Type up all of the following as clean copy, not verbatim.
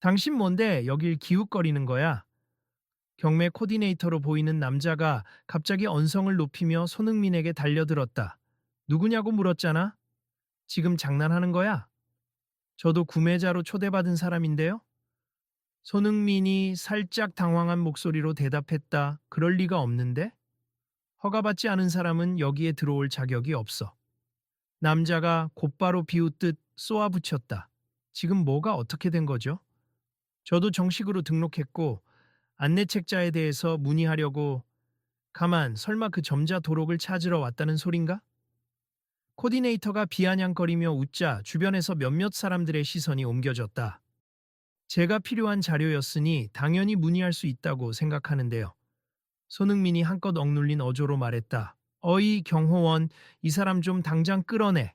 당신 뭔데 여길 기웃거리는 거야? 경매 코디네이터로 보이는 남자가 갑자기 언성을 높이며 손흥민에게 달려들었다. 누구냐고 물었잖아? 지금 장난하는 거야? 저도 구매자로 초대받은 사람인데요? 손흥민이 살짝 당황한 목소리로 대답했다. 그럴 리가 없는데? 허가받지 않은 사람은 여기에 들어올 자격이 없어. 남자가 곧바로 비웃듯 쏘아붙였다. 지금 뭐가 어떻게 된 거죠? 저도 정식으로 등록했고 안내책자에 대해서 문의하려고. 가만, 설마 그 점자 도록을 찾으러 왔다는 소린가? 코디네이터가 비아냥거리며 웃자 주변에서 몇몇 사람들의 시선이 옮겨졌다. 제가 필요한 자료였으니 당연히 문의할 수 있다고 생각하는데요. 손흥민이 한껏 억눌린 어조로 말했다. 어이 경호원, 이 사람 좀 당장 끌어내.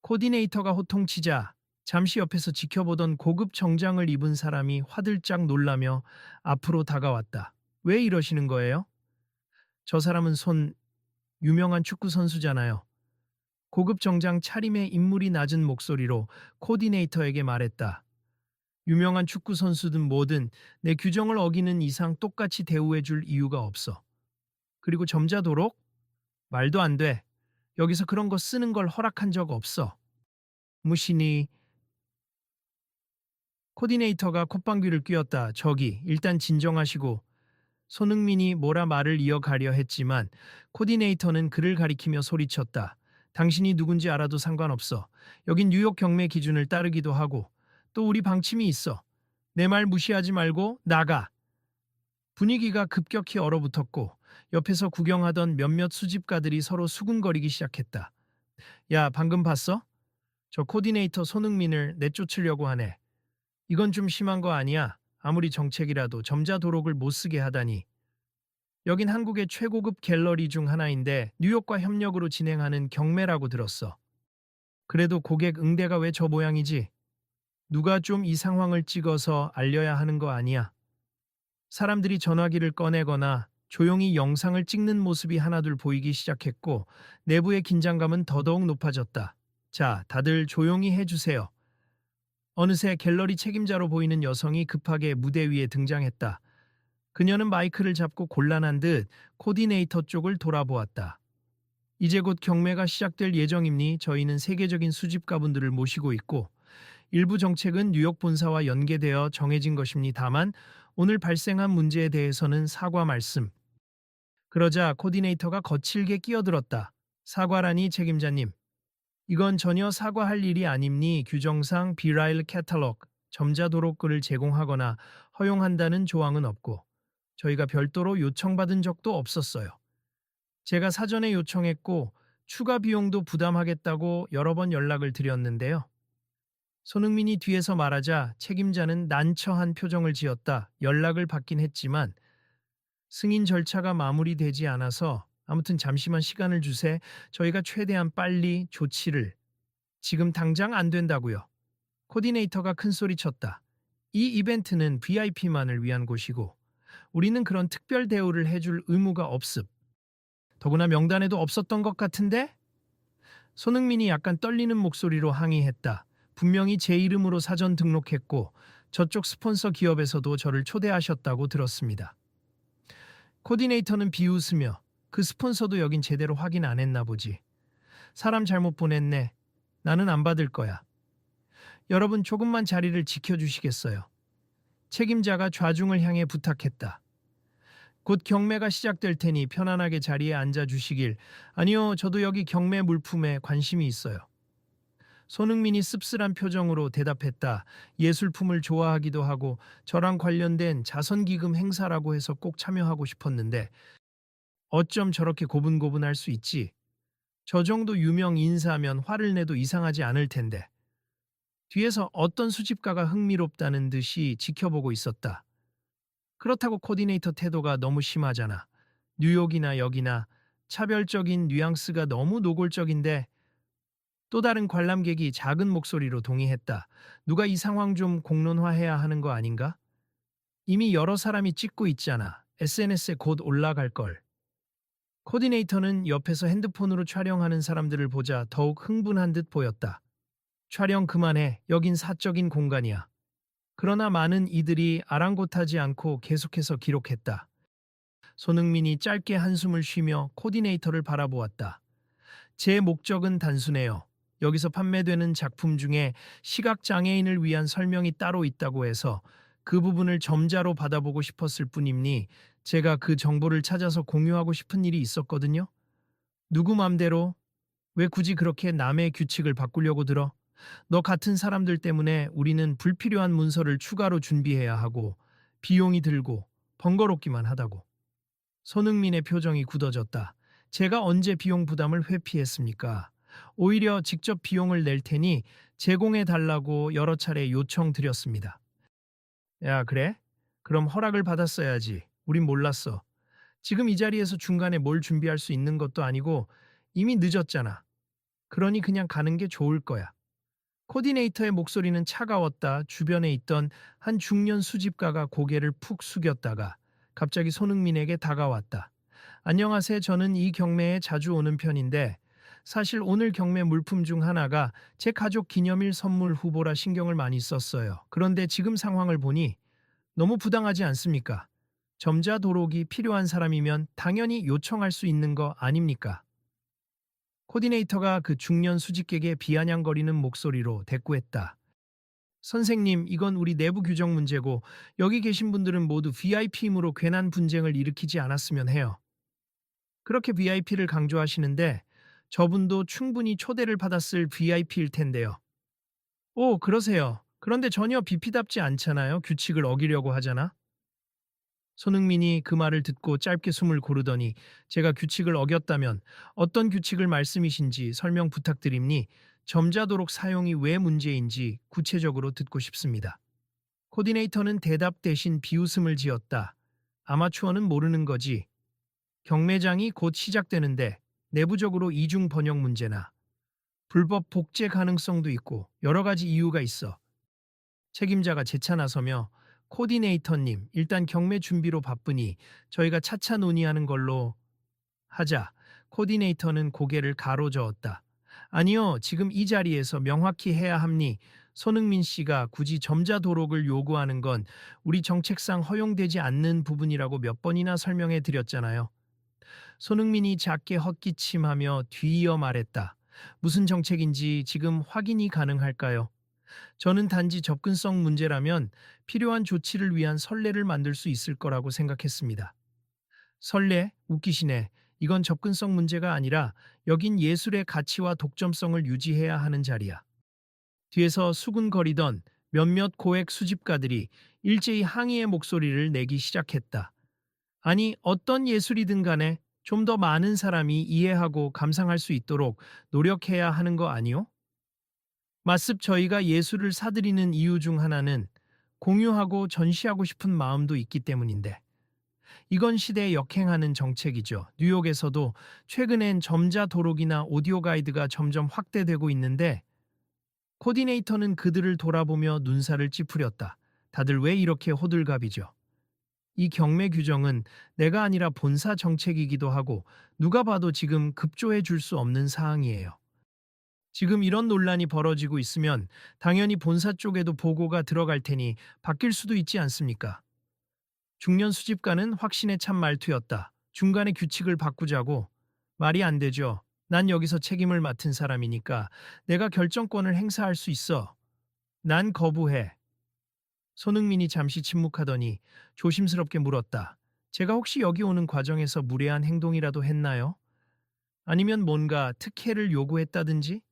코디네이터가 호통치자 잠시 옆에서 지켜보던 고급 정장을 입은 사람이 화들짝 놀라며 앞으로 다가왔다. 왜 이러시는 거예요? 저 사람은 유명한 축구 선수잖아요. 고급 정장 차림의 인물이 낮은 목소리로 코디네이터에게 말했다. 유명한 축구 선수든 뭐든 내 규정을 어기는 이상 똑같이 대우해 줄 이유가 없어. 그리고 점자도록? 말도 안 돼. 여기서 그런 거 쓰는 걸 허락한 적 없어. 무시니. 코디네이터가 콧방귀를 뀌었다. 저기 일단 진정하시고. 손흥민이 뭐라 말을 이어가려 했지만 코디네이터는 그를 가리키며 소리쳤다. 당신이 누군지 알아도 상관없어. 여긴 뉴욕 경매 기준을 따르기도 하고 또 우리 방침이 있어. 내 말 무시하지 말고 나가. 분위기가 급격히 얼어붙었고 옆에서 구경하던 몇몇 수집가들이 서로 수군거리기 시작했다. 야, 방금 봤어? 저 코디네이터 손흥민을 내쫓으려고 하네. 이건 좀 심한 거 아니야? 아무리 정책이라도 점자 도록을 못 쓰게 하다니. 여긴 한국의 최고급 갤러리 중 하나인데 뉴욕과 협력으로 진행하는 경매라고 들었어. 그래도 고객 응대가 왜 저 모양이지? 누가 좀 이 상황을 찍어서 알려야 하는 거 아니야? 사람들이 전화기를 꺼내거나 조용히 영상을 찍는 모습이 하나둘 보이기 시작했고 내부의 긴장감은 더더욱 높아졌다. 자, 다들 조용히 해주세요. 어느새 갤러리 책임자로 보이는 여성이 급하게 무대 위에 등장했다. 그녀는 마이크를 잡고 곤란한 듯 코디네이터 쪽을 돌아보았다. 이제 곧 경매가 시작될 예정이니 저희는 세계적인 수집가분들을 모시고 있고 일부 정책은 뉴욕 본사와 연계되어 정해진 것입니다. 다만 오늘 발생한 문제에 대해서는 사과 말씀. 그러자 코디네이터가 거칠게 끼어들었다. 사과라니 책임자님. 이건 전혀 사과할 일이 아님니 규정상 비라일 캐탈로그, 점자 도록글을 제공하거나 허용한다는 조항은 없고 저희가 별도로 요청받은 적도 없었어요. 제가 사전에 요청했고 추가 비용도 부담하겠다고 여러 번 연락을 드렸는데요. 손흥민이 뒤에서 말하자 책임자는 난처한 표정을 지었다. 연락을 받긴 했지만 승인 절차가 마무리되지 않아서 아무튼 잠시만 시간을 주세. 저희가 최대한 빨리 조치를. 지금 당장 안 된다고요. 코디네이터가 큰 소리쳤다. 이 이벤트는 VIP만을 위한 곳이고 우리는 그런 특별 대우를 해줄 의무가 없음. 더구나 명단에도 없었던 것 같은데? 손흥민이 약간 떨리는 목소리로 항의했다. 분명히 제 이름으로 사전 등록했고 저쪽 스폰서 기업에서도 저를 초대하셨다고 들었습니다. 코디네이터는 비웃으며 그 스폰서도 여긴 제대로 확인 안 했나 보지. 사람 잘못 보냈네. 나는 안 받을 거야. 여러분 조금만 자리를 지켜주시겠어요? 책임자가 좌중을 향해 부탁했다. 곧 경매가 시작될 테니 편안하게 자리에 앉아주시길. 아니요, 저도 여기 경매 물품에 관심이 있어요. 손흥민이 씁쓸한 표정으로 대답했다. 예술품을 좋아하기도 하고 저랑 관련된 자선기금 행사라고 해서 꼭 참여하고 싶었는데 어쩜 저렇게 고분고분할 수 있지? 저 정도 유명 인사면 화를 내도 이상하지 않을 텐데. 뒤에서 어떤 수집가가 흥미롭다는 듯이 지켜보고 있었다. 그렇다고 코디네이터 태도가 너무 심하잖아. 뉴욕이나 여기나 차별적인 뉘앙스가 너무 노골적인데. 또 다른 관람객이 작은 목소리로 동의했다. 누가 이 상황 좀 공론화해야 하는 거 아닌가? 이미 여러 사람이 찍고 있잖아. SNS에 곧 올라갈 걸. 코디네이터는 옆에서 핸드폰으로 촬영하는 사람들을 보자 더욱 흥분한 듯 보였다. 촬영 그만해. 여긴 사적인 공간이야. 그러나 많은 이들이 아랑곳하지 않고 계속해서 기록했다. 손흥민이 짧게 한숨을 쉬며 코디네이터를 바라보았다. 제 목적은 단순해요. 여기서 판매되는 작품 중에 시각장애인을 위한 설명이 따로 있다고 해서 그 부분을 점자로 받아보고 싶었을 뿐이니 제가 그 정보를 찾아서 공유하고 싶은 일이 있었거든요. 누구 맘대로 왜 굳이 그렇게 남의 규칙을 바꾸려고 들어? 너 같은 사람들 때문에 우리는 불필요한 문서를 추가로 준비해야 하고 비용이 들고 번거롭기만 하다고. 손흥민의 표정이 굳어졌다. 제가 언제 비용 부담을 회피했습니까? 오히려 직접 비용을 낼 테니 제공해 달라고 여러 차례 요청드렸습니다. 야, 그래? 그럼 허락을 받았어야지. 우린 몰랐어. 지금 이 자리에서 중간에 뭘 준비할 수 있는 것도 아니고 이미 늦었잖아. 그러니 그냥 가는 게 좋을 거야. 코디네이터의 목소리는 차가웠다. 주변에 있던 한 중년 수집가가 고개를 푹 숙였다가 갑자기 손흥민에게 다가왔다. 안녕하세요. 저는 이 경매에 자주 오는 편인데 사실 오늘 경매 물품 중 하나가 제 가족 기념일 선물 후보라 신경을 많이 썼어요. 그런데 지금 상황을 보니 너무 부당하지 않습니까? 점자 도록이 필요한 사람이면 당연히 요청할 수 있는 거 아닙니까? 코디네이터가 그 중년 수직객의 비아냥거리는 목소리로 대꾸했다. 선생님, 이건 우리 내부 규정 문제고 여기 계신 분들은 모두 VIP이므로 괜한 분쟁을 일으키지 않았으면 해요. 그렇게 VIP를 강조하시는데 저분도 충분히 초대를 받았을 VIP일 텐데요. 오, 그러세요. 그런데 전혀 BP답지 않잖아요. 규칙을 어기려고 하잖아. 손흥민이 그 말을 듣고 짧게 숨을 고르더니 제가 규칙을 어겼다면 어떤 규칙을 말씀이신지 설명 부탁드립니? 점자도록 사용이 왜 문제인지 구체적으로 듣고 싶습니다. 코디네이터는 대답 대신 비웃음을 지었다. 아마추어는 모르는 거지. 경매장이 곧 시작되는데 내부적으로 이중 번역 문제나 불법 복제 가능성도 있고 여러 가지 이유가 있어. 책임자가 재차 나서며 코디네이터님, 일단 경매 준비로 바쁘니 저희가 차차 논의하는 걸로 하자. 코디네이터는 고개를 가로저었다. 아니요, 지금 이 자리에서 명확히 해야 합니. 손흥민 씨가 굳이 점자 도록을 요구하는 건 우리 정책상 허용되지 않는 부분이라고 몇 번이나 설명해 드렸잖아요. 손흥민이 작게 헛기침하며 뒤이어 말했다. 무슨 정책인지 지금 확인이 가능할까요? 저는 단지 접근성 문제라면 필요한 조치를 위한 선례를 만들 수 있을 거라고 생각했습니다. 선례? 웃기시네. 이건 접근성 문제가 아니라 여긴 예술의 가치와 독점성을 유지해야 하는 자리야. 뒤에서 수군거리던 몇몇 고액 수집가들이 일제히 항의의 목소리를 내기 시작했다. 아니, 어떤 예술이든 간에 좀 더 많은 사람이 이해하고 감상할 수 있도록 노력해야 하는 거 아니요? 마습 저희가 예술을 사들이는 이유 중 하나는 공유하고 전시하고 싶은 마음도 있기 때문인데 이건 시대에 역행하는 정책이죠. 뉴욕에서도 최근엔 점자 도록이나 오디오 가이드가 점점 확대되고 있는데 코디네이터는 그들을 돌아보며 눈살을 찌푸렸다. 다들 왜 이렇게 호들갑이죠? 이 경매 규정은 내가 아니라 본사 정책이기도 하고 누가 봐도 지금 급조해 줄 수 없는 사항이에요. 지금 이런 논란이 벌어지고 있으면 당연히 본사 쪽에도 보고가 들어갈 테니 바뀔 수도 있지 않습니까? 중년 수집가는 확신에 찬 말투였다. 중간에 규칙을 바꾸자고. 말이 안 되죠. 난 여기서 책임을 맡은 사람이니까 내가 결정권을 행사할 수 있어. 난 거부해. 손흥민이 잠시 침묵하더니 조심스럽게 물었다. 제가 혹시 여기 오는 과정에서 무례한 행동이라도 했나요? 아니면 뭔가 특혜를 요구했다든지?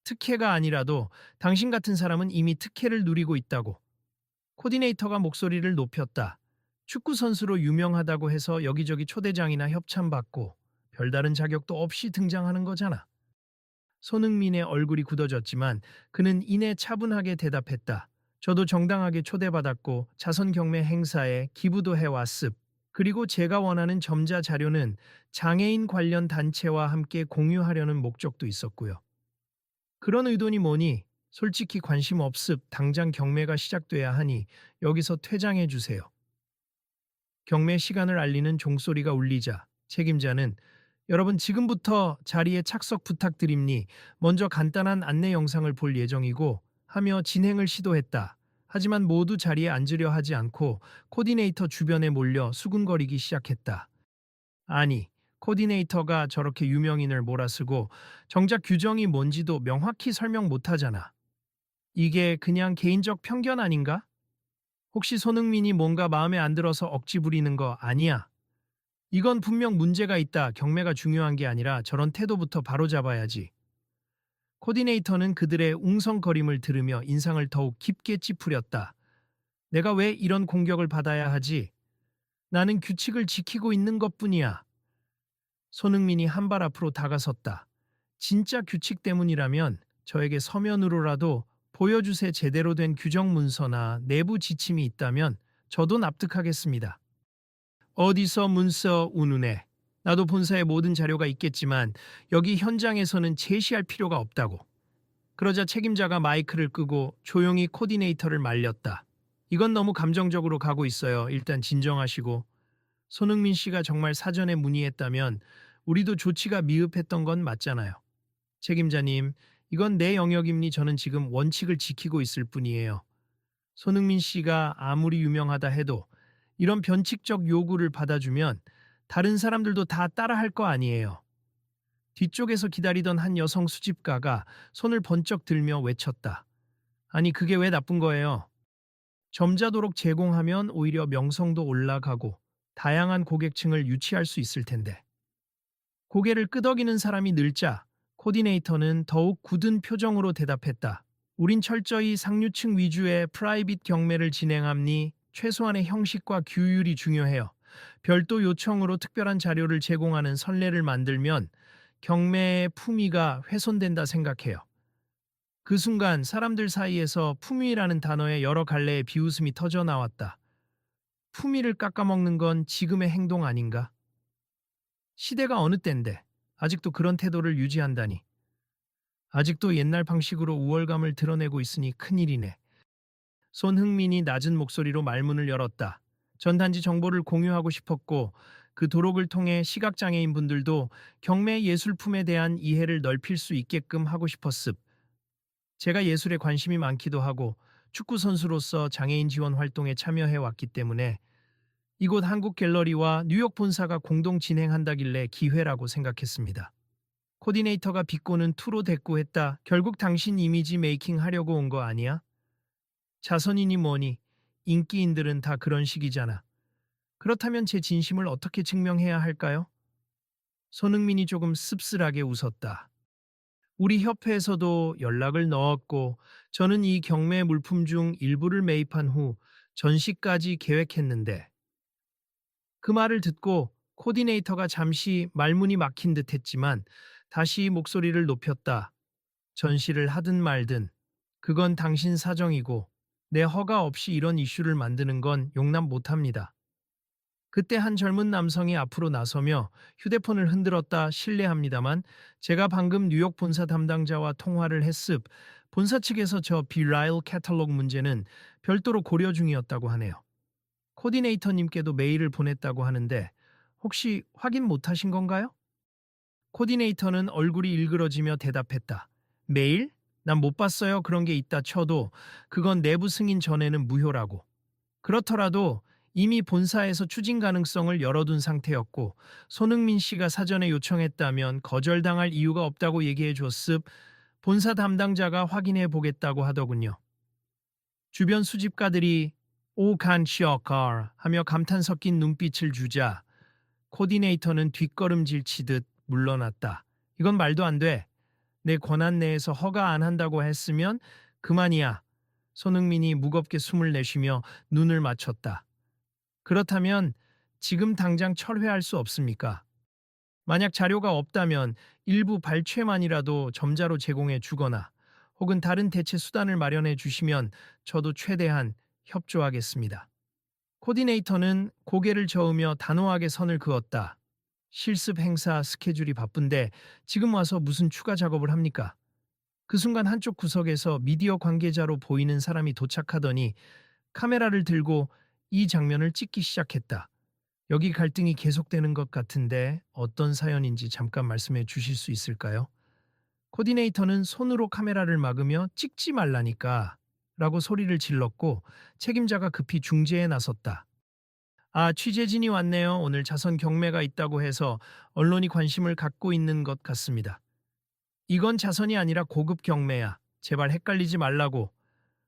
특혜가 아니라도 당신 같은 사람은 이미 특혜를 누리고 있다고. 코디네이터가 목소리를 높였다. 축구 선수로 유명하다고 해서 여기저기 초대장이나 협찬받고 별다른 자격도 없이 등장하는 거잖아. 손흥민의 얼굴이 굳어졌지만 그는 이내 차분하게 대답했다. 저도 정당하게 초대받았고 자선 경매 행사에 기부도 해왔습. 그리고 제가 원하는 점자 자료는 장애인 관련 단체와 함께 공유하려는 목적도 있었고요. 그런 의도니 뭐니 솔직히 관심 없습. 당장 경매가 시작돼야 하니 여기서 퇴장해 주세요. 경매 시간을 알리는 종소리가 울리자 책임자는 여러분 지금부터 자리에 착석 부탁드립니. 먼저 간단한 안내 영상을 볼 예정이고 하며 진행을 시도했다. 하지만 모두 자리에 앉으려 하지 않고 코디네이터 주변에 몰려 수군거리기 시작했다. 아니, 코디네이터가 저렇게 유명인을 몰아쓰고 정작 규정이 뭔지도 명확히 설명 못하잖아. 이게 그냥 개인적 편견 아닌가? 혹시 손흥민이 뭔가 마음에 안 들어서 억지 부리는 거 아니야? 이건 분명 문제가 있다. 경매가 중요한 게 아니라 저런 태도부터 바로잡아야지. 코디네이터는 그들의 웅성거림을 들으며 인상을 더욱 깊게 찌푸렸다. 내가 왜 이런 공격을 받아야 하지? 나는 규칙을 지키고 있는 것뿐이야. 손흥민이 한 발 앞으로 다가섰다. 진짜 규칙 때문이라면 저에게 서면으로라도 보여주세. 제대로 된 규정 문서나 내부 지침이 있다면 저도 납득하겠습니다. 어디서 문서 운운해. 나도 본사에 모든 자료가 있겠지만 여기 현장에서는 제시할 필요가 없다고. 그러자 책임자가 마이크를 끄고 조용히 코디네이터를 말렸다. 이건 너무 감정적으로 가고 있어요. 일단 진정하시고. 손흥민 씨가 정말 사전에 문의했다면 우리도 조치가 미흡했던 건 맞잖아요. 책임자님, 이건 내 영역이니 저는 지금 원칙을 지키고 있을 뿐이에요. 손흥민 씨가 아무리 유명하다 해도 이런 변칙적 요구를 받아주면 다른 사람들도 다 따라할 거 아니에요. 뒤쪽에서 기다리던 한 여성 수집가가 손을 번쩍 들며 외쳤다. 아니, 그게 왜 나쁜 거예요? 점자도록 제공하면 오히려 명성도 올라가고 다양한 고객층을 유치할 수 있을 텐데. 고개를 끄덕이는 사람이 늘자 코디네이터는 더욱 굳은 표정으로 대답했다. 우린 철저히 상류층 위주의 프라이빗 경매를 진행함니 최소한의 형식과 규율이 중요해요. 별도 요청으로 특별한 자료를 제공하는 선례를 만들면 경매의 품위가 훼손된다 생각해요. 그 순간 사람들 사이에서 품위라는 단어에 여러 갈래의 비웃음이 터져 나왔다. 품위를 깎아먹는 건 지금의 행동 아닌가? 시대가 어느 때인데 아직도 그런 태도를 유지한다니. 아직도 옛날 방식으로 우월감을 드러내고 있으니 큰일이네. 손흥민이 낮은 목소리로 말문을 열었다. 전 단지 정보를 공유하고 싶었고 그 도록을 통해 시각장애인 분들도 경매 예술품에 대한 이해를 넓힐 수 있게끔 하고 싶었습. 제가 예술에 관심이 많기도 하고 축구 선수로서 장애인 지원 활동에 참여해 왔기 때문에 이곳 한국 갤러리와 뉴욕 본사가 공동 진행한다길래 기회라고 생각했습니다. 코디네이터가 비꼬는 투로 대꾸했다. 결국 당신 이미지 메이킹 하려고 온 거 아니야? 자선이니 뭐니 인기인들은 다 그런 식이잖아. 그렇다면 제 진심을 어떻게 증명해야 할까요? 손흥민이 조금 씁쓸하게 웃었다. 우리 협회에서도 연락을 넣었고 저는 이 경매 물품 중 일부를 매입한 후 전시까지 계획했는데 그 말을 듣고 코디네이터가 잠시 말문이 막힌 듯 했지만 다시 목소리를 높였다. 전시를 하든 말든 그건 당신 사정이고 내 허가 없이 이런 이슈를 만드는 건 용납 못합니다. 그때 한 젊은 남성이 앞으로 나서며 휴대폰을 흔들었다. 실례합니다만 제가 방금 뉴욕 본사 담당자와 통화를 했습. 본사 측에서 저 비라일 캐탈로그 문제는 별도로 고려 중이었다고 하네요. 코디네이터님께도 메일을 보냈다고 하는데 혹시 확인 못하신 건가요? 코디네이터는 얼굴이 일그러지며 대답했다. 메일? 난 못 봤어요. 그런 게 있다 쳐도 그건 내부 승인 전에는 무효라고. 그렇더라도 이미 본사에서 추진 가능성을 열어둔 상태였고 손흥민 씨가 사전에 요청했다면 거절당할 이유가 없다고 얘기해 줬습. 본사 담당자가 확인해 보겠다고 하더군요. 주변 수집가들이 오 칸시어카 하며 감탄 섞인 눈빛을 주자 코디네이터는 뒷걸음질 치듯 물러났다. 이건 말도 안 돼. 내 권한 내에서 허가 안 한다고 했으면 그만이야. 손흥민이 무겁게 숨을 내쉬며 눈을 맞췄다. 그렇다면 지금 당장 철회할 수 없습니까? 만약 자료가 없다면 일부 발췌만이라도 점자로 제공해 주거나 혹은 다른 대체 수단을 마련해 주시면 저도 최대한 협조하겠습니다. 코디네이터는 고개를 저으며 단호하게 선을 그었다. 실습 행사 스케줄이 바쁜데 지금 와서 무슨 추가 작업을 합니까? 그 순간 한쪽 구석에서 미디어 관계자로 보이는 사람이 도착하더니 카메라를 들고 이 장면을 찍기 시작했다. 여기 갈등이 계속되는 것 같은데 어떤 사연인지 잠깐 말씀해 주실 수 있을까요? 코디네이터는 손으로 카메라를 막으며 찍지 말라니까 라고 소리를 질렀고 책임자가 급히 중재에 나섰다. 아, 취재진이 왔네요. 오늘 자선 경매가 있다고 해서 언론이 관심을 갖고 있는 것 같습니다. 이건 자선이 아니라 고급 경매야. 제발 헷갈리지 말라고.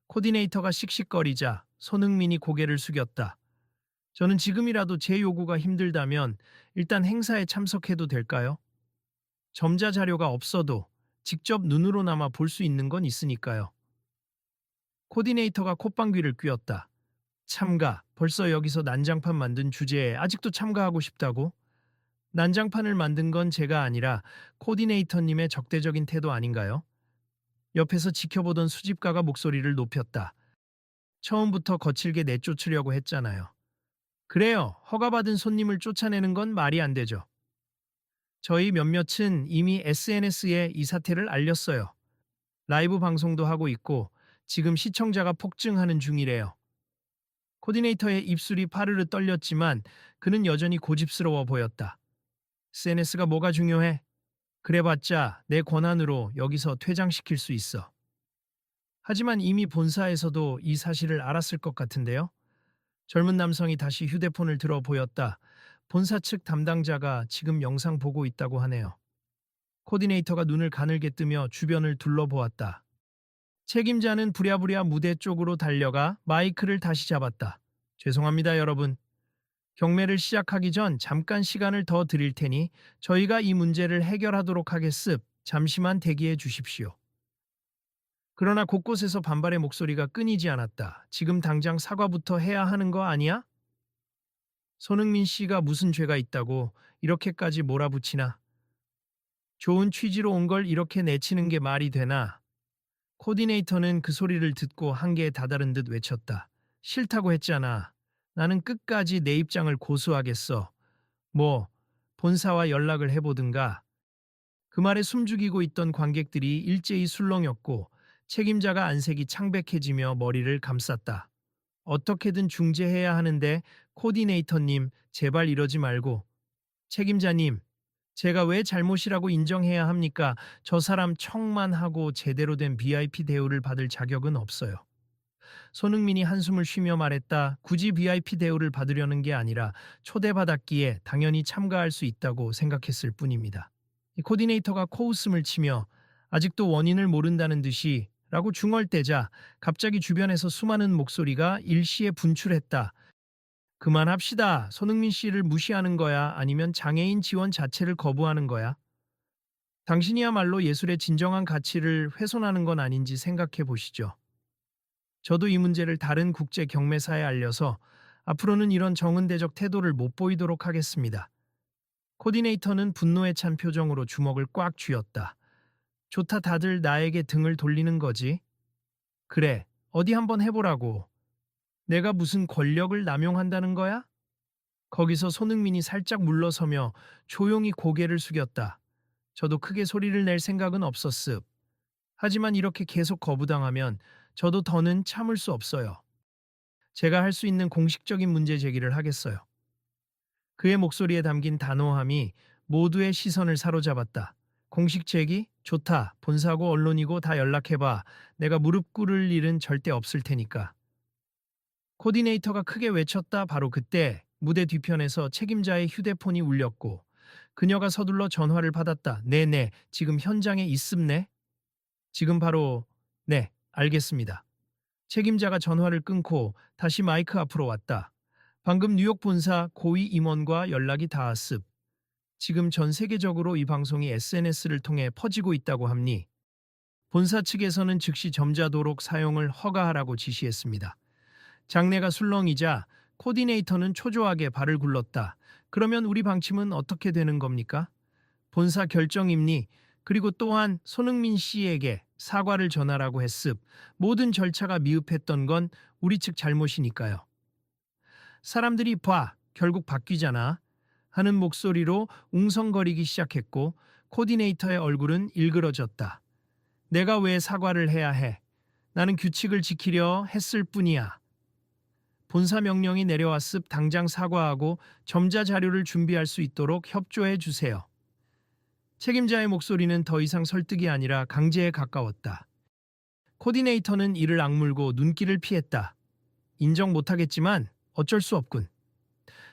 코디네이터가 씩씩거리자 손흥민이 고개를 숙였다. 저는 지금이라도 제 요구가 힘들다면 일단 행사에 참석해도 될까요? 점자 자료가 없어도 직접 눈으로나마 볼 수 있는 건 있으니까요. 코디네이터가 콧방귀를 뀌었다. 참가, 벌써 여기서 난장판 만든 주제에 아직도 참가하고 싶다고? 난장판을 만든 건 제가 아니라 코디네이터님의 적대적인 태도 아닌가요? 옆에서 지켜보던 수집가가 목소리를 높였다. 처음부터 거칠게 내쫓으려고 했잖아요. 그래요. 허가받은 손님을 쫓아내는 건 말이 안 되죠. 저희 몇몇은 이미 SNS에 이 사태를 알렸어요. 라이브 방송도 하고 있고 지금 시청자가 폭증하는 중이래요. 코디네이터의 입술이 파르르 떨렸지만 그는 여전히 고집스러워 보였다. SNS가 뭐가 중요해? 그래봤자 내 권한으로 여기서 퇴장시킬 수 있어. 하지만 이미 본사에서도 이 사실을 알았을 것 같은데요. 젊은 남성이 다시 휴대폰을 들어 보였다. 본사 측 담당자가 지금 영상 보고 있다고 하네요. 코디네이터가 눈을 가늘게 뜨며 주변을 둘러보았다. 책임자는 부랴부랴 무대 쪽으로 달려가 마이크를 다시 잡았다. 죄송합니다, 여러분. 경매를 시작하기 전 잠깐 시간을 더 드릴 테니 저희가 이 문제를 해결하도록 하겠습. 잠시만 대기해 주십시오. 그러나 곳곳에서 반발의 목소리가 끊이지 않았다. 지금 당장 사과부터 해야 하는 거 아니야? 손흥민 씨가 무슨 죄가 있다고 이렇게까지 몰아붙이나? 좋은 취지로 온 걸 이렇게 내치는 게 말이 되나? 코디네이터는 그 소리를 듣고 한계에 다다른 듯 외쳤다. 싫다고 했잖아. 나는 끝까지 내 입장을 고수하겠어. 뭐, 본사와 연락을 해보든가. 그 말에 숨죽이고 있던 관객들이 일제히 술렁였고 책임자가 안색이 창백해지며 머리를 감쌌다. 어떻게든 중재해야 하는데 코디네이터님, 제발 이러지 말고. 책임자님, 제가 왜 잘못이라고 인정해야 합니까? 저 사람 척만 하고 제대로 된 VIP 대우를 받을 자격은 없어요. 손흥민이 한숨을 쉬며 말했다. 굳이 VIP 대우를 받으려는 게 아니라 초대받았기에 당연히 참가할 수 있다고 생각했을 뿐입니다. 이 코디네이터가 코웃음을 치며 아직도 원인을 모른다는 듯이 라고 중얼대자 갑자기 주변에서 수많은 목소리가 일시에 분출했다. 그만합시다. 손흥민 씨를 무시하는 거야? 아니면 장애인 지원 자체를 거부하는 거야? 당신이야말로 예술의 진정한 가치를 훼손하는 건 아닌지 생각해 보시죠. 저도 이 문제를 다른 국제 경매사에 알려서 앞으로는 이런 정은대적 태도를 못 보이도록 하겠습니다. 코디네이터는 분노에 찬 표정으로 주먹을 꽉 쥐었다. 좋다, 다들 나에게 등을 돌리는 거지? 그래, 어디 한번 해보라고. 내가 무슨 권력을 남용한다는 거야? 거기서 손흥민이 살짝 물러서며 조용히 고개를 숙였다. 저도 크게 소리를 낼 생각은 없었습. 하지만 이렇게 계속 거부당하면 저도 더는 참을 수 없어요. 제가 할 수 있는 공식적인 문제 제기를 하겠어요. 그의 목소리에 담긴 단호함이 모두의 시선을 사로잡았다. 공식 제기? 좋다. 본사고 언론이고 다 연락해봐. 내가 무릎 꿇을 일은 절대 없을 테니까. 코디네이터가 크게 외쳤다. 바로 그때 무대 뒤편에서 책임자의 휴대폰이 울렸고 그녀가 서둘러 전화를 받았다. 네네, 지금 현장에 있음네. 지금 바로, 네, 알겠습니다. 책임자가 전화를 끊고 다시 마이크 앞으로 왔다. 방금 뉴욕 본사 고위 임원과 연락이 닿았습. 지금 전 세계적으로 이 방송이 SNS를 통해 퍼지고 있다고 합니. 본사 측에서는 즉시 점자도록 사용을 허가하라고 지시했습니다. 장내가 술렁이자 코디네이터는 초조하게 발을 굴렀다. 그러면 우리 방침은 어떻게 되는 겁니까? 본사 결정입니. 그리고 또한 손흥민 씨에게 사과를 전하라고 했습. 모든 절차가 미흡했던 건 우리 측 잘못이니까요. 사람들이 봐, 결국 바뀌잖아. 하는 목소리로 웅성거리기 시작했고 코디네이터의 얼굴은 일그러졌다. 내가 왜 사과를 해야 해? 나는 규칙을 지키려 했을 뿐이야. 본사 명령이 내려왔습. 당장 사과하고 점자 자료를 준비할 수 있도록 협조해 주세요. 책임자의 목소리는 더 이상 설득이 아니라 강제에 가까웠다. 코디네이터는 이를 악물고 눈길을 피했다. 인정 못하겠지만 어쩔 수 없군.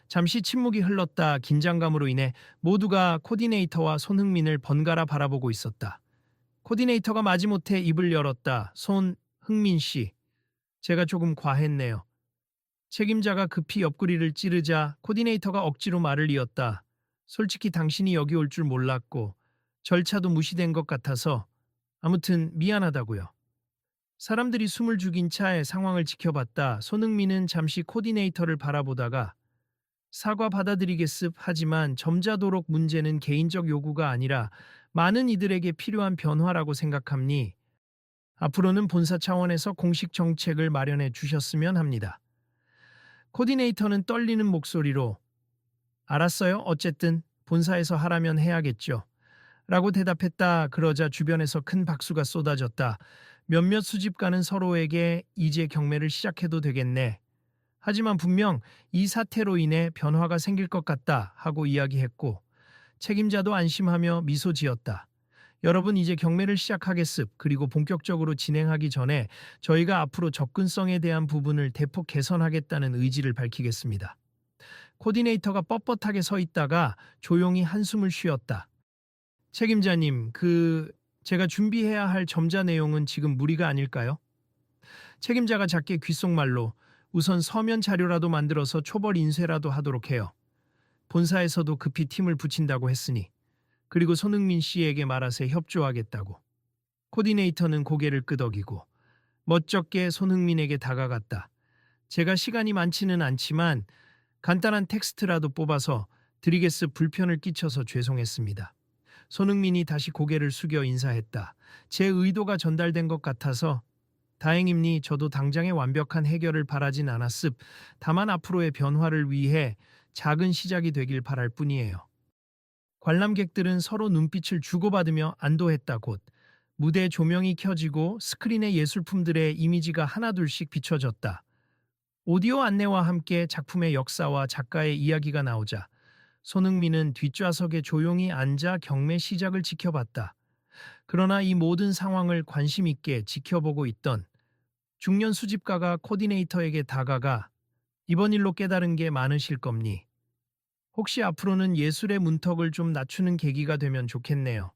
잠시 침묵이 흘렀다. 긴장감으로 인해 모두가 코디네이터와 손흥민을 번갈아 바라보고 있었다. 코디네이터가 마지못해 입을 열었다. 손흥민 씨, 제가 조금 과했네요. 책임자가 급히 옆구리를 찌르자 코디네이터가 억지로 말을 이었다. 솔직히 당신이 여기 올 줄 몰랐고 절차도 무시된 것 같아서 아무튼 미안하다고요. 사람들이 숨을 죽인 차에 상황을 지켜봤다. 손흥민은 잠시 코디네이터를 바라보다가 사과 받아들이겠습 하지만 점잖도록 문제는 개인적 요구가 아니라 많은 이들에게 필요한 변화라고 생각합니. 앞으로는 본사 차원에서 공식 정책을 마련해 주셨으면 합니다. 코디네이터는 떨리는 목소리로 알았어요. 어쨌든 본사에서 하라면 해야겠죠. 라고 대답했다. 그러자 주변에서 큰 박수가 쏟아졌다. 몇몇 수집가는 서로에게 이제 경매를 시작해도 되겠네. 하지만 분명 이 사태로 인해 변화가 생길 것 같다 하고 이야기했고 책임자도 안심하며 미소 지었다. 여러분 이제 경매를 시작하겠습. 그리고 본격적으로 진행하기 전에 저희가 앞으로 접근성에 대한 부분을 대폭 개선하겠다는 의지를 밝히겠습니다. 코디네이터가 뻣뻣하게 서 있다가 조용히 한숨을 쉬었다. 책임자님, 제가 준비해야 할 점자 내용은 지금 무리가 아닐까요? 책임자가 작게 귓속말로 우선 서면 자료라도 만들어서 초벌 인쇄라도 하도록 해요. 본사에서도 급히 팀을 붙인다고 했으니. 그리고 손흥민 씨에게 말하세 협조하겠다고. 코디네이터는 고개를 끄덕이고 멋쩍게 손흥민에게 다가갔다. 제가 시간이 많지는 않지만 간단한 텍스트라도 뽑아서 드리겠습. 불편을 끼쳐서 죄송했습니다. 손흥민이 다시 고개를 숙여 인사했다. 제 의도가 전달된 것 같아서 다행입니. 저도 당장의 완벽한 해결을 바라진 않았습. 다만 앞으로의 변화를 위해 작은 시작이 되길 바랄 뿐이에요. 관람객들은 서로 눈빛을 주고받으며 안도했다. 곧 무대 조명이 켜지고 스크린에 예술품들의 이미지가 하나둘씩 비춰졌다. 오디오 안내와 함께 작품의 역사와 작가의 이야기가 나오자 손흥민은 뒷좌석에 조용히 앉아 경매 시작을 지켜봤다. 그러나 이 모든 상황을 관심 있게 지켜보고 있던 중년 수집가가 코디네이터에게 다가가 이번 일로 깨달은 게 많으실 겁니. 혹시 앞으로는 예술의 문턱을 좀 낮추는 계기가 되면 좋겠네요.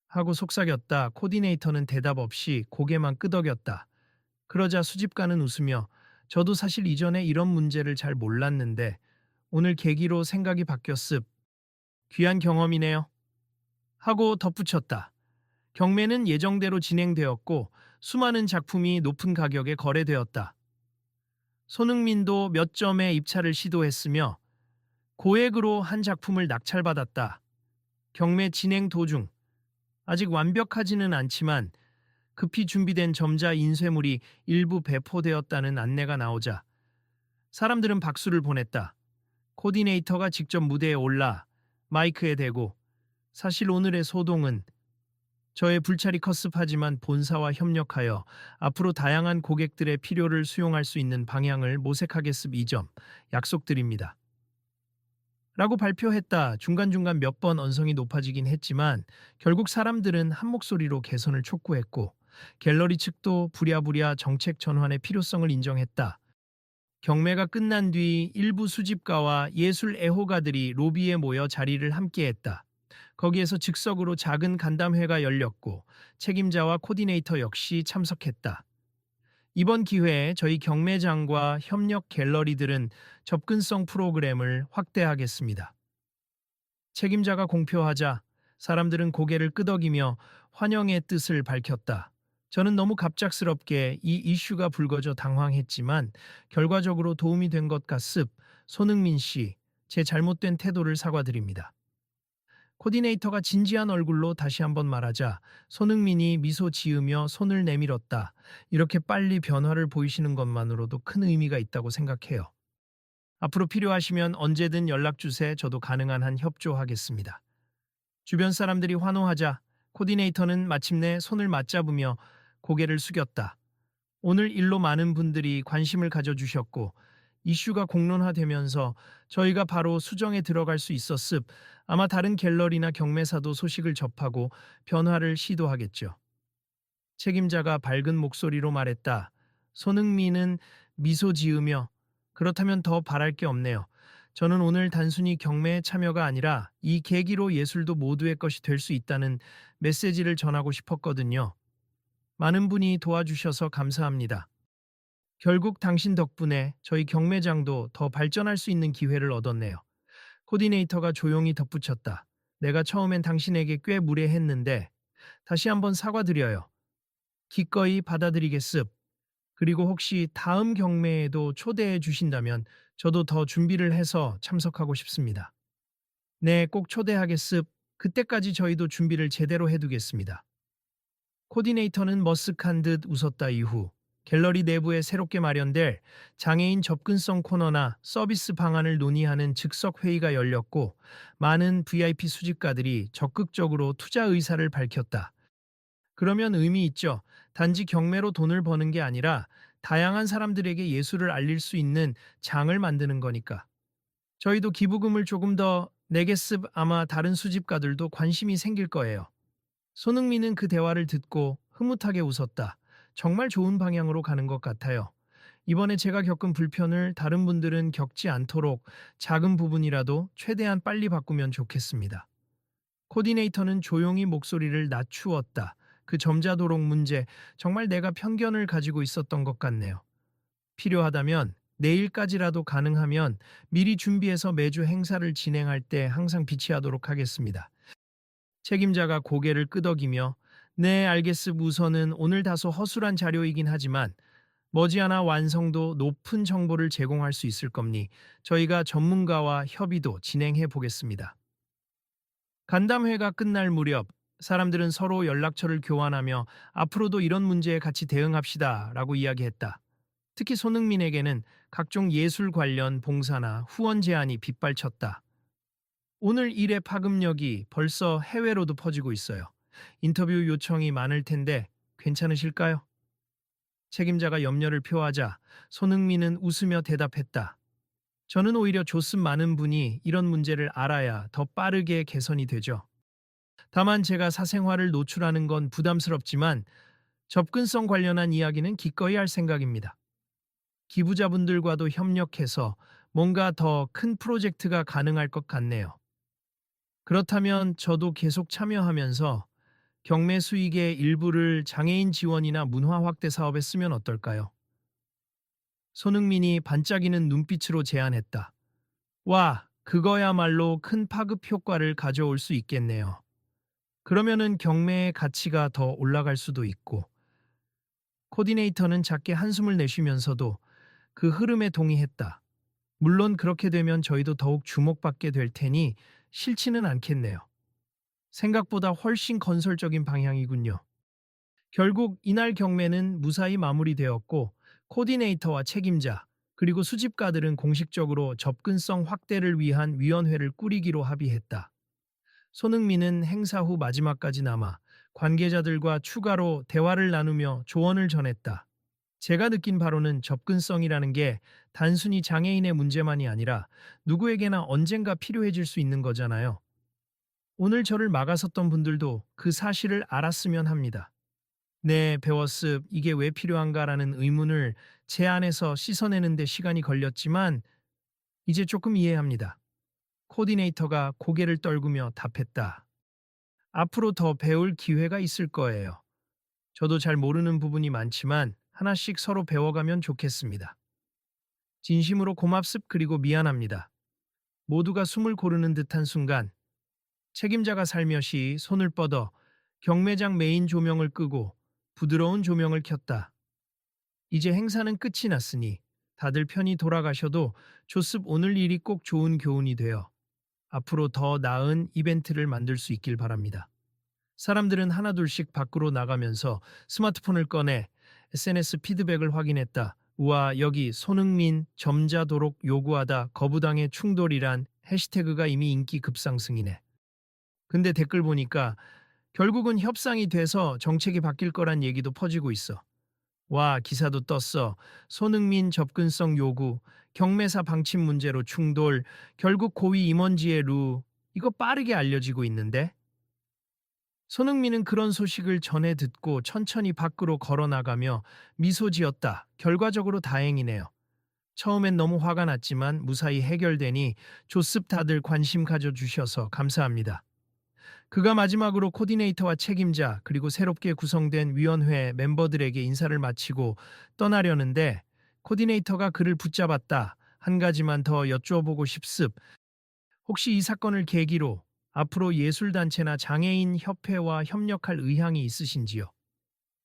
하고 속삭였다. 코디네이터는 대답 없이 고개만 끄덕였다. 그러자 수집가는 웃으며 저도 사실 이전에 이런 문제를 잘 몰랐는데 오늘 계기로 생각이 바뀌었습. 귀한 경험이네요. 하고 덧붙였다. 경매는 예정대로 진행되었고 수많은 작품이 높은 가격에 거래되었다. 손흥민도 몇 점의 입찰을 시도했으며 고액으로 한 작품을 낙찰받았다. 경매 진행 도중 아직 완벽하지는 않지만 급히 준비된 점자 인쇄물이 일부 배포되었다는 안내가 나오자 사람들은 박수를 보냈다. 코디네이터가 직접 무대에 올라 마이크에 대고 사실 오늘의 소동은 저의 불찰이 컸습하지만 본사와 협력하여 앞으로 다양한 고객들의 필요를 수용할 수 있는 방향을 모색하겠습. 이 점 약속드립니다. 라고 발표했다. 중간중간 몇 번 언성이 높아지긴 했지만 결국 사람들은 한 목소리로 개선을 촉구했고 갤러리 측도 부랴부랴 정책 전환의 필요성을 인정했다. 경매가 끝난 뒤 일부 수집가와 예술 애호가들이 로비에 모여 자리를 함께했다. 거기에서 즉석으로 작은 간담회가 열렸고 책임자와 코디네이터 역시 참석했다. 이번 기회에 저희 경매장과 협력 갤러리들은 접근성 프로그램을 확대하겠습니다. 책임자가 공표하자 사람들은 고개를 끄덕이며 환영의 뜻을 밝혔다. 저는 너무 갑작스럽게 이 이슈가 불거져 당황했지만 결과적으로 도움이 된 것 같습. 손흥민 씨, 제 잘못된 태도를 사과드립니다. 코디네이터가 진지한 얼굴로 다시 한번 말하자 손흥민이 미소 지으며 손을 내밀었다. 이렇게 빨리 변화를 보이시는 것만으로도 큰 의미가 있다고 생각해요. 앞으로 필요하시면 언제든 연락주세. 저도 가능한 한 협조하겠습니다. 주변 사람들이 환호하자 코디네이터는 마침내 손을 맞잡으며 고개를 숙였다. 오늘 일로 많은 분들이 관심을 가져주셨고 이슈가 공론화되면서 저희가 바로 수정에 들어갈 수 있었습. 아마 다른 갤러리나 경매사도 소식을 접하고 변화를 시도하겠죠. 책임자가 밝은 목소리로 말했다. 손흥민은 미소 지으며 그렇다면 더 바랄 게 없네요. 저는 오늘 단순히 경매에 참여가 아니라 이 계기로 예술도 모두의 것이 될 수 있다는 메시지를 전하고 싶었거든요. 많은 분이 도와주셔서 감사합니다. 결국 당신 덕분에 저희 경매장도 더 발전할 수 있는 기회를 얻었네요. 코디네이터가 조용히 덧붙였다. 내가 처음엔 당신에게 꽤 무례했는데 다시 한번 사과드려요. 기꺼이 받아들이겠습. 그리고 혹시 다음 경매에도 초대해 주신다면 저도 더 준비를 해서 참석하고 싶습니다. 네, 꼭 초대하겠습. 그때까지 저희도 준비를 제대로 해두겠습니다. 코디네이터는 머쓱한 듯 웃었다. 이후 갤러리 내부에 새롭게 마련될 장애인 접근성 코너나 서비스 방안을 논의하는 즉석 회의가 열렸고 많은 VIP 수집가들이 적극적으로 투자 의사를 밝혔다. 그러면 의미 있죠. 단지 경매로 돈을 버는 게 아니라 다양한 사람들에게 예술을 알릴 수 있는 장을 만드는 거니까. 저희도 기부금을 조금 더 내겠습. 아마 다른 수집가들도 관심이 생길 거예요. 손흥민은 그 대화를 듣고 흐뭇하게 웃었다. 정말 좋은 방향으로 가는 것 같아요. 이번에 제가 겪은 불편을 다른 분들은 겪지 않도록 작은 부분이라도 최대한 빨리 바꾸면 좋겠습니다. 코디네이터는 조용히 목소리를 낮추었다. 그 점자도록 문제, 정말 내가 편견을 가지고 있었던 것 같네요. 필요하다면 내일까지라도 가능하면 미리 준비해서 매주 행사를 진행할 때 항상 비치하도록 하겠습니다. 책임자가 고개를 끄덕이며 네, 알겠습. 우선은 오늘 다소 허술한 자료이긴 하지만 머지않아 완성도 높은 정보를 제공할 수 있을 겁니 저희가 전문가와 협의도 진행해 보겠습니다. 간담회가 끝날 무렵 사람들은 서로 연락처를 교환하며 앞으로도 이런 문제에 같이 대응합시다 라고 이야기했다. 특히 손흥민에게는 각종 예술 관련 봉사나 후원 제안이 빗발쳤다. 오늘 일의 파급력이 벌써 해외로도 퍼지고 있어요. 인터뷰 요청이 많을 텐데 괜찮으실까요? 책임자가 염려를 표하자 손흥민은 웃으며 대답했다. 저는 오히려 좋습. 많은 분이 이런 문제를 알아야 더 빠르게 개선이 되죠. 다만 제가 사생활을 노출하는 건 부담스럽지만 접근성 관련한 이야기는 기꺼이 할 생각입니다. 기부자분들과도 협력해서 뭔가 더 큰 프로젝트가 가능할 것 같네요. 그렇다면 저도 계속 참여하면서 경매 수익의 일부를 장애인 지원이나 문화 확대 사업에 쓰면 어떨까요? 손흥민이 반짝이는 눈빛으로 제안했다. 와, 그거야말로 큰 파급 효과를 가져올 수 있겠네요. 그러면은 경매의 가치가 더 올라갈 수도 있고, 코디네이터는 작게 한숨을 내쉬면서도 그 흐름에 동의했다. 물론 그렇게 되면 저희도 더욱 주목받게 될 테니 싫지는 않겠네요. 생각보다 훨씬 건설적인 방향이군요. 결국 이날 경매는 무사히 마무리되었고 코디네이터와 책임자 그리고 수집가들은 공식적으로 접근성 확대를 위한 위원회를 꾸리기로 합의했다. 손흥민은 행사 후 마지막까지 남아 관계자들과 추가로 대화를 나누며 조언을 전했다. 제가 느낀 바로는 접근성이라는 게 단순히 장애인의 문제만이 아니라 누구에게나 언젠가 필요해질 수 있는 거잖아요. 오늘 저를 막아섰던 분들도 그 사실을 알았으면 합니다. 네, 배웠습. 이게 왜 필요한가라는 의문을 제 안에서 씻어내는데 시간이 걸렸지만 이제 조금 이해합니다. 코디네이터가 고개를 떨구며 답했다. 앞으로 더 배울 기회가 있을 거예요. 저도 잘 모르는 부분이 많지만 하나씩 서로 배워가면 좋겠습니다. 진심으로 고맙습. 그리고 미안합니다. 모두가 숨을 고르는 듯한 순간 책임자가 살며시 손을 뻗어 경매장 메인 조명을 끄고 부드러운 조명을 켰다. 이제 행사는 끝이 났으니 다들 편히 돌아가셔도 좋습. 오늘 일이 꼭 좋은 교훈이 되어 앞으로 더 나은 이벤트를 만들 수 있길 바랍니다. 사람들은 하나둘씩 밖으로 나가면서 스마트폰을 꺼내 SNS 피드백을 확인했다. 우와, 여기 손흥민 점자도록 요구하다 거부당의 충돌이란 해시태그가 이미 인기 급상승이네. 근데 댓글 보니까 결국은 협상이 돼서 정책이 바뀔 거란 얘기도 퍼지고 있어. 와, 기사도 떴어. 손흥민 접근성 요구, 경매사 방침 문제로 충돌, 결국 고위 임원지의 루. 이거 빠르게 알려지고 있는데? 손흥민은 그런 소식을 전해 듣고 천천히 밖으로 걸어 나가며 미소 지었다. 결과적으로 다행이네요. 처음엔 너무 화가 났지만 무사히 해결되니 조습 다들 관심 가져주셔서 감사합니다. 그가 마지막으로 코디네이터와 책임자 그리고 새롭게 구성된 위원회 멤버들에게 인사를 마치고 떠나려는데 코디네이터가 그를 붙잡았다. 한 가지만 더 여쭤보고 싶습. 혹시 이 사건을 계기로 앞으로 예술단체나 장애인 협회와 협력할 의향이 있으신지요?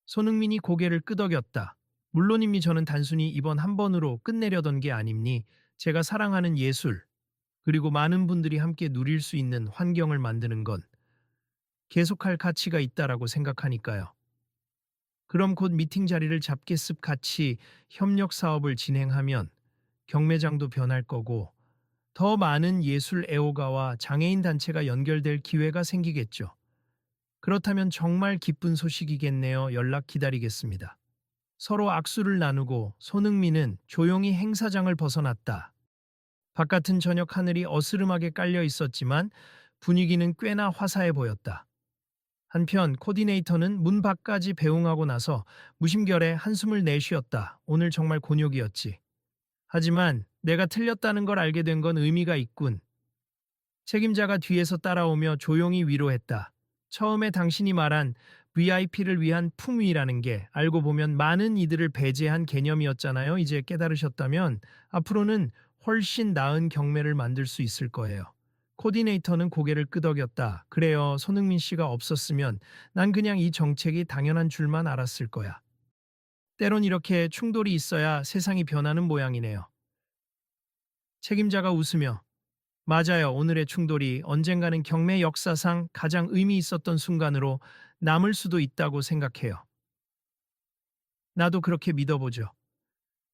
손흥민이 고개를 끄덕였다. 물론입니 저는 단순히 이번 한 번으로 끝내려던 게 아닙니. 제가 사랑하는 예술, 그리고 많은 분들이 함께 누릴 수 있는 환경을 만드는 건 계속할 가치가 있다라고 생각하니까요. 그럼 곧 미팅 자리를 잡겠습. 같이 협력 사업을 진행하면 경매장도 변할 거고 더 많은 예술 애호가와 장애인 단체가 연결될 기회가 생기겠죠. 그렇다면 정말 기쁜 소식이겠네요. 연락 기다리겠습니다. 서로 악수를 나누고 손흥민은 조용히 행사장을 벗어났다. 바깥은 저녁 하늘이 어스름하게 깔려 있었지만 분위기는 꽤나 화사해 보였다. 한편 코디네이터는 문 밖까지 배웅하고 나서 무심결에 한숨을 내쉬었다. 오늘 정말 곤욕이었지. 하지만 내가 틀렸다는 걸 알게 된 건 의미가 있군. 책임자가 뒤에서 따라오며 조용히 위로했다. 처음에 당신이 말한 VIP를 위한 품위라는 게 알고 보면 많은 이들을 배제한 개념이었잖아요. 이제 깨달으셨다면 앞으로는 훨씬 나은 경매를 만들 수 있을 거예요. 코디네이터는 고개를 끄덕였다. 그래요. 손흥민 씨가 없었으면 난 그냥 이 정책이 당연한 줄만 알았을 거야. 때론 이렇게 충돌이 있어야 세상이 변하는 모양이네요. 책임자가 웃으며 맞아요. 오늘의 충돌이 언젠가는 경매 역사상 가장 의미 있었던 순간으로 남을 수도 있다고 생각해요. 나도 그렇게 믿어보죠.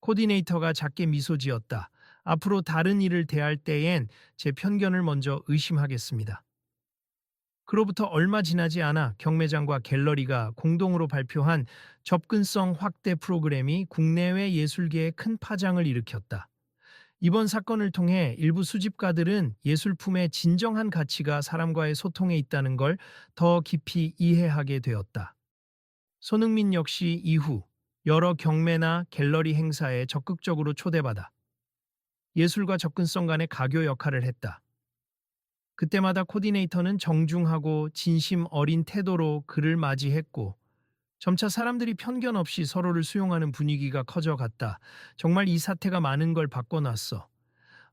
코디네이터가 작게 미소 지었다. 앞으로 다른 일을 대할 때엔 제 편견을 먼저 의심하겠습니다. 그로부터 얼마 지나지 않아 경매장과 갤러리가 공동으로 발표한 접근성 확대 프로그램이 국내외 예술계에 큰 파장을 일으켰다. 이번 사건을 통해 일부 수집가들은 예술품의 진정한 가치가 사람과의 소통에 있다는 걸 더 깊이 이해하게 되었다. 손흥민 역시 이후 여러 경매나 갤러리 행사에 적극적으로 초대받아 예술과 접근성 간의 가교 역할을 했다. 그때마다 코디네이터는 정중하고 진심 어린 태도로 그를 맞이했고 점차 사람들이 편견 없이 서로를 수용하는 분위기가 커져갔다. 정말 이 사태가 많은 걸 바꿔놨어.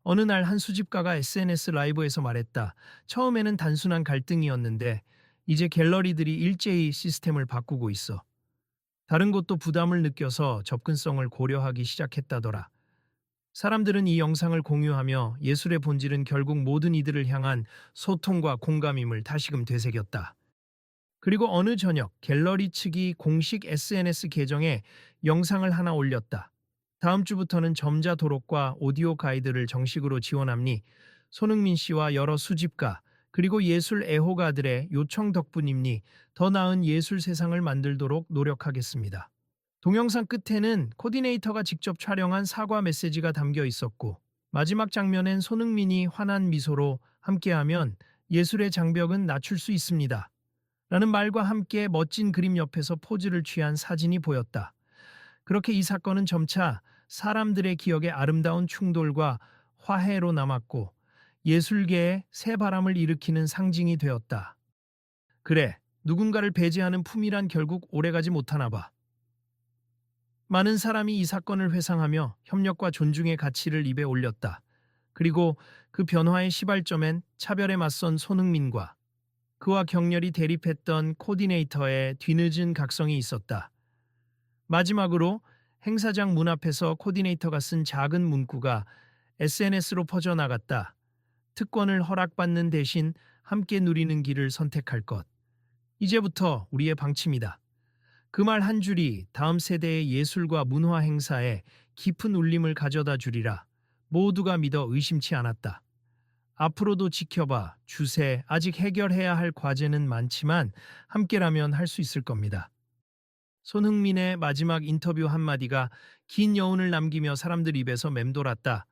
어느 날 한 수집가가 SNS 라이브에서 말했다. 처음에는 단순한 갈등이었는데 이제 갤러리들이 일제히 시스템을 바꾸고 있어. 다른 곳도 부담을 느껴서 접근성을 고려하기 시작했다더라. 사람들은 이 영상을 공유하며 예술의 본질은 결국 모든 이들을 향한 소통과 공감임을 다시금 되새겼다. 그리고 어느 저녁 갤러리 측이 공식 SNS 계정에 영상을 하나 올렸다. 다음 주부터는 점자 도록과 오디오 가이드를 정식으로 지원함니 손흥민 씨와 여러 수집가 그리고 예술 애호가들의 요청 덕분임니 더 나은 예술 세상을 만들도록 노력하겠습니다. 동영상 끝에는 코디네이터가 직접 촬영한 사과 메시지가 담겨 있었고 마지막 장면엔 손흥민이 환한 미소로 함께하면 예술의 장벽은 낮출 수 있습니다. 라는 말과 함께 멋진 그림 옆에서 포즈를 취한 사진이 보였다. 그렇게 이 사건은 점차 사람들의 기억에 아름다운 충돌과 화해로 남았고 예술계에 새 바람을 일으키는 상징이 되었다. 그래, 누군가를 배제하는 품이란 결국 오래가지 못하나 봐. 많은 사람이 이 사건을 회상하며 협력과 존중의 가치를 입에 올렸다. 그리고 그 변화의 시발점엔 차별에 맞선 손흥민과 그와 격렬히 대립했던 코디네이터의 뒤늦은 각성이 있었다. 마지막으로 행사장 문 앞에서 코디네이터가 쓴 작은 문구가 SNS로 퍼져나갔다. 특권을 허락받는 대신 함께 누리는 길을 선택할 것. 이제부터 우리의 방침이다. 그 말 한 줄이 다음 세대의 예술과 문화 행사에 깊은 울림을 가져다 주리라. 모두가 믿어 의심치 않았다. 앞으로도 지켜봐. 주세. 아직 해결해야 할 과제는 많지만 함께라면 할 수 있을 겁니다. 손흥민의 마지막 인터뷰 한마디가 긴 여운을 남기며 사람들 입에서 맴돌았다.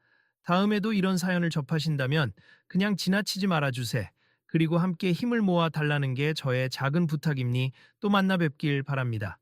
다음에도 이런 사연을 접하신다면 그냥 지나치지 말아주세. 그리고 함께 힘을 모아 달라는 게 저의 작은 부탁입니. 또 만나 뵙길 바랍니다.